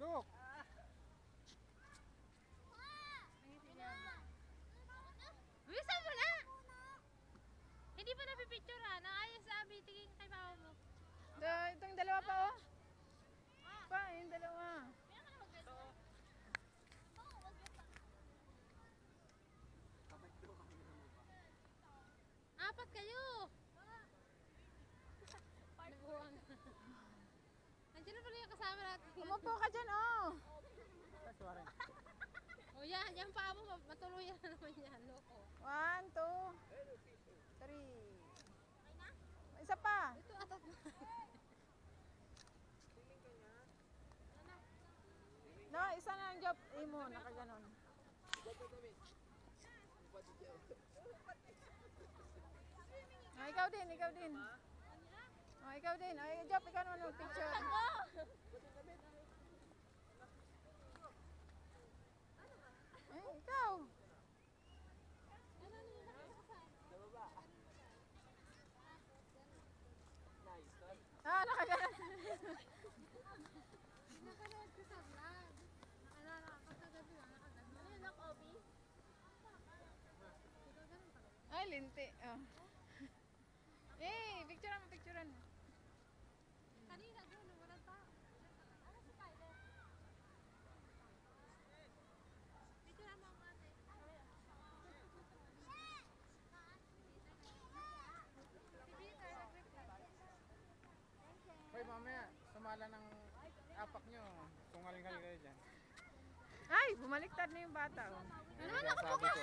Look. Bisa mo na! Hindi pa napipicture ha? Naayos sabi, tingin kay mama mo. Itong dalawa pa oh. Pa, yung dalawa. Apat kayo! Nabuwang. Nandiyan na pala yung kasama natin. Umupo ka dyan oh. O yan, yung paa mo, matuluyan na naman yan, loko. 1, 2, 3. Isa pa. Ito atat na. No, isa na ang job. Imo, nakaganon. Ah, ikaw din, ikaw din. Oh, ikaw din. Ay, job, ikaw naman ng picture. Ay, ikaw. Ah, nakaganon. Nakanood ko sa vlog. Nakakagabi lang, nakagabi. Ano yun, Doc Obi? Ay, linti. Oh. Eh, picturean mo, picturean mo. Kanina doon, walang tao. Ano si Tyler? Picture mo ang ate. Hoy, mamaya, sumala ng apak nyo. Tungal-ngal kayo dyan. Ay, bumaliktad na yung bata. Oh. Ano naman ako po ka?